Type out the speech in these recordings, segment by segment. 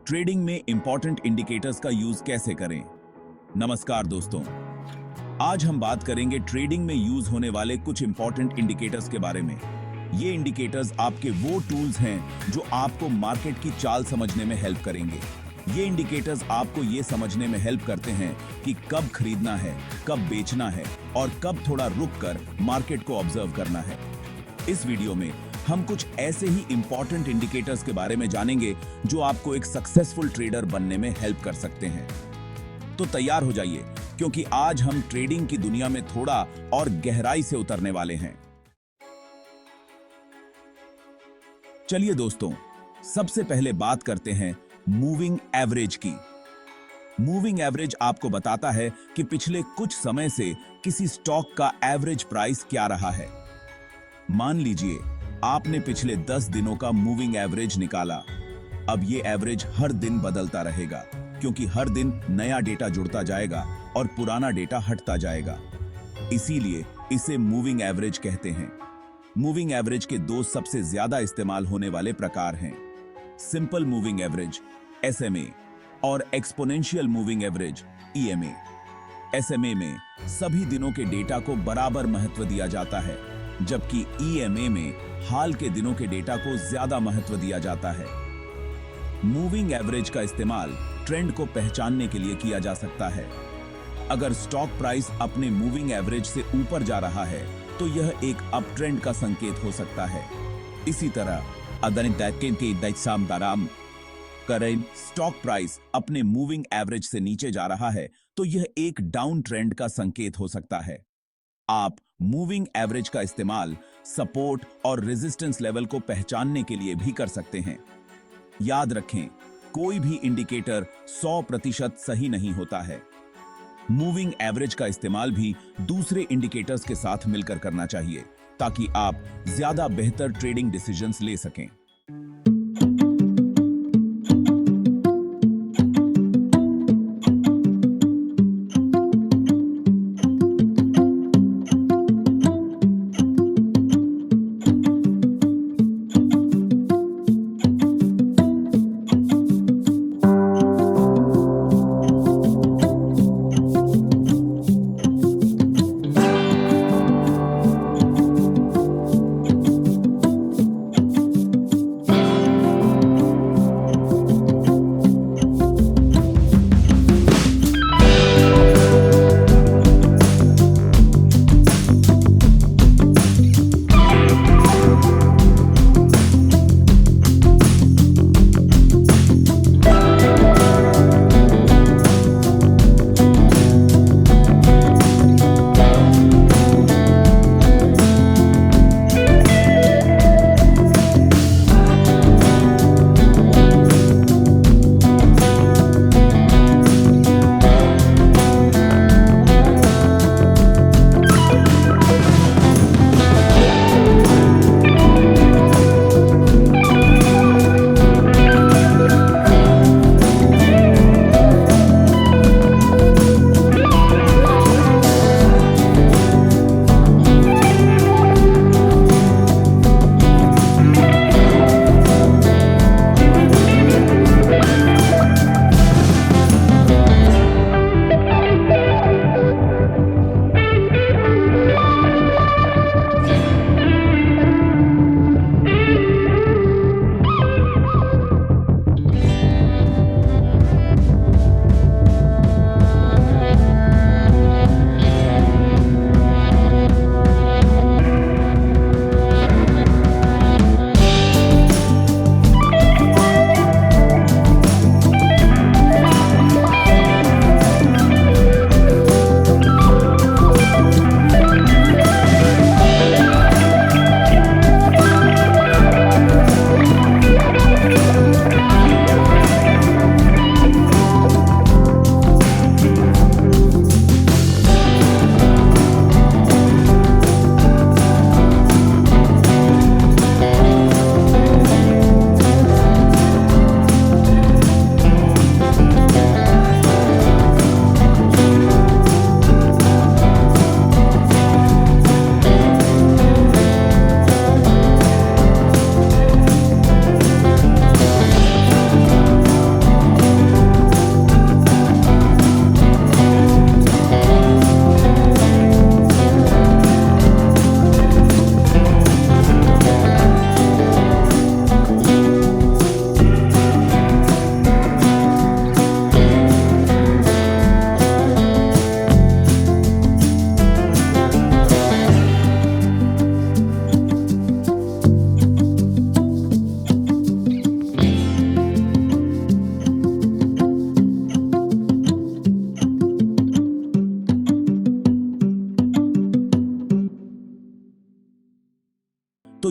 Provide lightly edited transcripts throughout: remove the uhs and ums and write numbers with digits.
Trading में important indicators का use कैसे करें। नमस्कार दोस्तों, आज हम बात करेंगे ट्रेडिंग में यूज होने वाले कुछ इंपॉर्टेंट इंडिकेटर्स के बारे में। ये इंडिकेटर्स आपके वो टूल्स हैं जो आपको मार्केट की चाल समझने में हेल्प करेंगे। ये इंडिकेटर्स आपको ये समझने में हेल्प करते हैं कि कब खरीदना है, कब बेचना है और कब थोड़ा रुक कर मार्केट को ऑब्जर्व करना है। इस वीडियो में हम कुछ ऐसे ही इंपॉर्टेंट इंडिकेटर्स के बारे में जानेंगे जो आपको एक सक्सेसफुल ट्रेडर बनने में हेल्प कर सकते हैं। तो तैयार हो जाइए, क्योंकि आज हम ट्रेडिंग की दुनिया में थोड़ा और गहराई से उतरने वाले हैं। चलिए दोस्तों, सबसे पहले बात करते हैं मूविंग एवरेज की। मूविंग एवरेज आपको बताता है कि पिछले कुछ समय से किसी स्टॉक का एवरेज प्राइस क्या रहा है। मान लीजिए आपने पिछले 10 दिनों का मूविंग एवरेज निकाला। अब ये एवरेज हर दिन बदलता रहेगा, क्योंकि हर दिन नया डेटा जुड़ता जाएगा और पुराना डेटा हटता जाएगा। इसीलिए इसे मूविंग एवरेज कहते हैं। मूविंग एवरेज के दो सबसे ज्यादा इस्तेमाल होने वाले प्रकार हैं, सिंपल मूविंग एवरेज SMA और exponential moving average EMA। SMA में सभी दिनों के डेटा को बराबर महत्व दिया जाता है, जबकि EMA में हाल के दिनों के डेटा को ज्यादा महत्व दिया जाता है। मूविंग एवरेज का इस्तेमाल ट्रेंड को पहचानने के लिए किया जा सकता है। अगर स्टॉक प्राइस अपने मूविंग एवरेज से ऊपर जा रहा है तो यह एक अप ट्रेंड का संकेत हो सकता है। इसी तरह अगर स्टॉक प्राइस अपने मूविंग एवरेज से नीचे जा रहा है तो यह एक डाउन ट्रेंड का संकेत हो सकता है। आप मूविंग एवरेज का इस्तेमाल सपोर्ट और रेजिस्टेंस लेवल को पहचानने के लिए भी कर सकते हैं। याद रखें, कोई भी इंडिकेटर 100% सही नहीं होता है। मूविंग एवरेज का इस्तेमाल भी दूसरे इंडिकेटर्स के साथ मिलकर करना चाहिए, ताकि आप ज्यादा बेहतर ट्रेडिंग डिसीजंस ले सकें।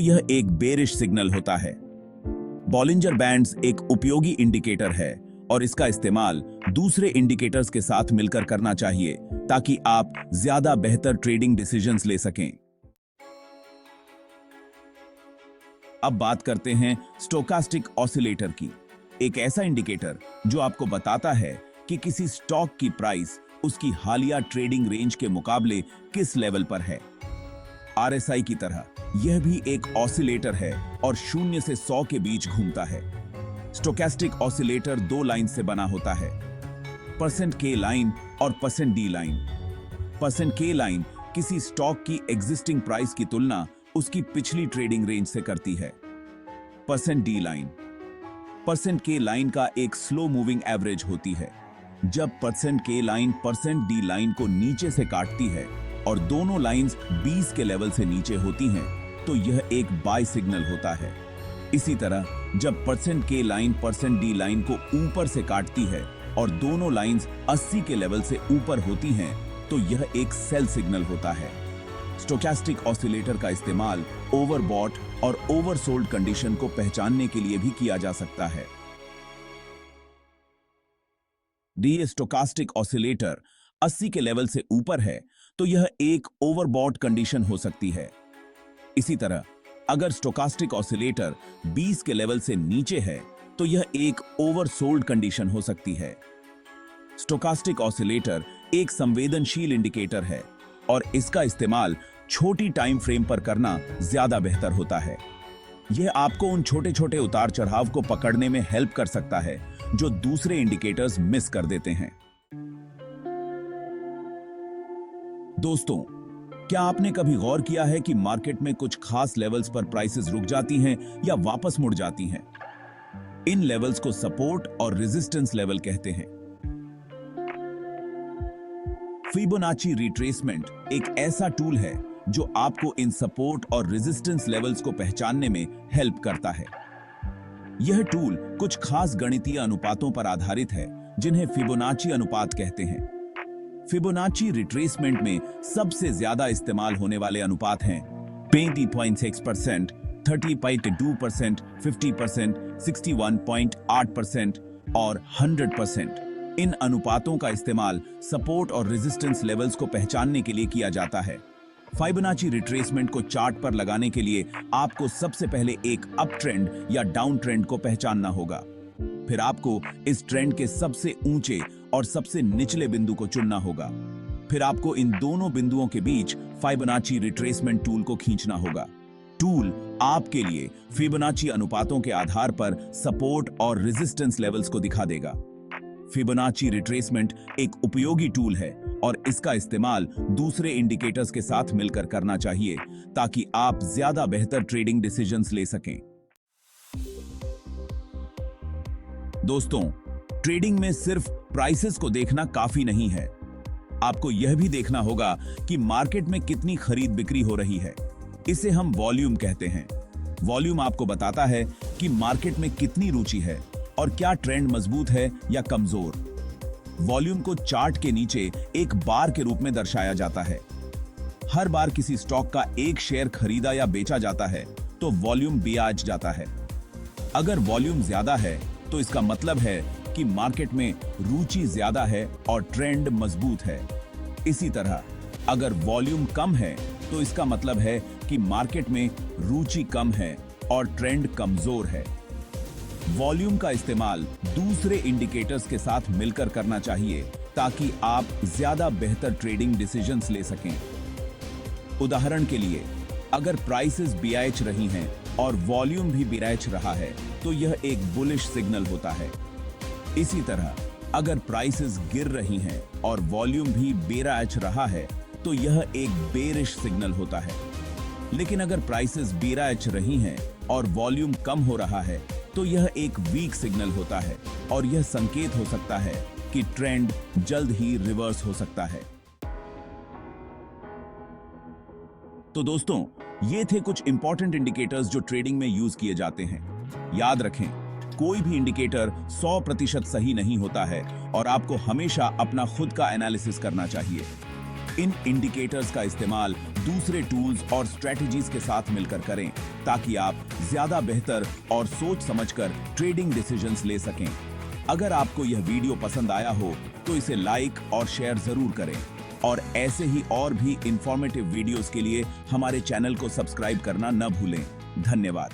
यह एक बेरिश सिग्नल होता है। बॉलिंजर बैंड्स एक उपयोगी इंडिकेटर है और इसका इस्तेमाल दूसरे इंडिकेटर्स के साथ मिलकर करना चाहिए ताकि आप ज्यादा बेहतर ट्रेडिंग डिसीजंस ले सकें। अब बात करते हैं स्टोकास्टिक ऑसिलेटर की, एक ऐसा इंडिकेटर जो आपको बताता है कि किसी स्टॉक की प्राइस उसकी हालिया ट्रेडिंग रेंज के मुकाबले किस लेवल पर है। आरएसआई की तरह यह भी एक ऑसिलेटर है और 0 से 100 के बीच घूमता है। स्टोकास्टिक ऑसिलेटर 2 लाइन से बना होता है, %K लाइन और %D लाइन। %K लाइन किसी स्टॉक की एग्जिस्टिंग प्राइस की तुलना उसकी पिछली ट्रेडिंग रेंज से करती है। %D लाइन %K लाइन का एक स्लो मूविंग एवरेज होती है। जब %K लाइन %D लाइन को नीचे से काटती है और दोनों लाइंस 20 के लेवल से नीचे होती हैं, तो यह एक बाय सिग्नल होता है। इसी तरह जब %K लाइन %D लाइन को ऊपर से काटती है और दोनों लाइंस 80 के लेवल से ऊपर होती हैं, तो यह एक सेल सिग्नल होता है। स्टोकास्टिक ऑसिलेटर का इस्तेमाल ओवरबॉट और ओवरसोल्ड कंडीशन को पहचानने के लिए भी किया जा सकता है। डी स्टोकास्टिक ऑसिलेटर 80 के लेवल से ऊपर है तो यह एक ओवरबॉट कंडीशन हो सकती है। इसी तरह अगर स्टोकास्टिक ऑसिलेटर 20 के लेवल से नीचे है तो यह एक ओवरसोल्ड कंडीशन हो सकती है। स्टोकास्टिक ऑसिलेटर एक संवेदनशील इंडिकेटर है और इसका इस्तेमाल छोटी टाइम फ्रेम पर करना ज्यादा बेहतर होता है। यह आपको उन छोटे छोटे उतार चढ़ाव को पकड़ने में हेल्प कर सकता है जो दूसरे इंडिकेटर्स मिस कर देते हैं। दोस्तों, क्या आपने कभी गौर किया है कि मार्केट में कुछ खास लेवल्स पर प्राइसेस रुक जाती हैं या वापस मुड़ जाती हैं? इन लेवल्स को सपोर्ट और रेजिस्टेंस लेवल कहते हैं। फिबोनाची रिट्रेसमेंट एक ऐसा टूल है जो आपको इन सपोर्ट और रेजिस्टेंस लेवल्स को पहचानने में हेल्प करता है। यह टूल कुछ खास गणितीय अनुपातों पर आधारित है जिन्हें फिबोनाची अनुपात कहते हैं। फिबोनाची रिट्रेसमेंट में सबसे ज्यादा इस्तेमाल होने वाले अनुपात हैं 35.6%, 30.2%, 50%, 61.8% और 100%। इन अनुपातों का इस्तेमाल सपोर्ट और रेजिस्टेंस लेवल्स को पहचानने के लिए किया जाता है। फिबोनाची रिट्रेसमेंट को चार्ट पर लगाने के लिए आपको सबसे पहले एक अप ट्रेंड या डाउन ट्रेंड को पहचानना होगा। फिर आपको इस ट्रेंड के सबसे ऊंचे और सबसे निचले बिंदु को चुनना होगा। फिर आपको इन दोनों बिंदुओं के बीच फिबोनाची रिट्रेसमेंट टूल को खींचना होगा। टूल आपके लिए फिबोनाची अनुपातों के आधार पर सपोर्ट और रेजिस्टेंस लेवल्स को दिखा देगा। फिबोनाची रिट्रेसमेंट एक उपयोगी टूल है और इसका इस्तेमाल दूसरे इंडिकेटर्स के साथ मिलकर करना चाहिए ताकि आप ज्यादा बेहतर ट्रेडिंग डिसीजंस ले सकें। दोस्तों, ट्रेडिंग में सिर्फ प्राइसेस को देखना काफी नहीं है। आपको यह भी देखना होगा कि मार्केट में कितनी खरीद बिक्री हो रही है। इसे हम वॉल्यूम कहते हैं। वॉल्यूम आपको बताता है कि मार्केट में कितनी रुचि है और क्या ट्रेंड मजबूत है या कमजोर। वॉल्यूम को चार्ट के नीचे एक बार के रूप में दर्शाया जाता है। हर बार किसी स्टॉक का एक शेयर खरीदा या बेचा जाता है तो वॉल्यूम ब्याज जाता है। अगर वॉल्यूम ज्यादा है तो इसका मतलब है कि मार्केट में रुचि ज्यादा है और ट्रेंड मजबूत है। इसी तरह अगर वॉल्यूम कम है तो इसका मतलब है कि मार्केट में रुचि कम है और ट्रेंड कमजोर है। वॉल्यूम का इस्तेमाल दूसरे इंडिकेटर्स के साथ मिलकर करना चाहिए ताकि आप ज्यादा बेहतर ट्रेडिंग डिसीजंस ले सकें। उदाहरण के लिए, अगर प्राइसेस बीआईएच रही हैं और वॉल्यूम भी बीआईएच रहा है तो यह एक बुलिश सिग्नल होता है। इसी तरह अगर प्राइसेस गिर रही हैं और वॉल्यूम भी बीआईएच रहा है तो यह एक बेरिश सिग्नल होता है। लेकिन अगर प्राइसेस बीआईएच रही हैं और वॉल्यूम कम हो रहा है तो यह एक वीक सिग्नल होता है और यह संकेत हो सकता है कि ट्रेंड जल्द ही रिवर्स हो सकता है। तो दोस्तों, ये थे कुछ इंपॉर्टेंट इंडिकेटर्स जो ट्रेडिंग में यूज किए जाते हैं। याद रखें, कोई भी इंडिकेटर 100% सही नहीं होता है और आपको हमेशा अपना खुद का एनालिसिस करना चाहिए। इन इंडिकेटर्स का इस्तेमाल दूसरे टूल्स और स्ट्रेटजीज के साथ मिलकर करें ताकि आप ज्यादा बेहतर और सोच समझकर ट्रेडिंग डिसीजंस ले सकें। अगर आपको यह वीडियो पसंद आया हो तो इसे लाइक और शेयर जरूर करें और ऐसे ही और भी इंफॉर्मेटिव वीडियोस के लिए हमारे चैनल को सब्सक्राइब करना न भूलें। धन्यवाद।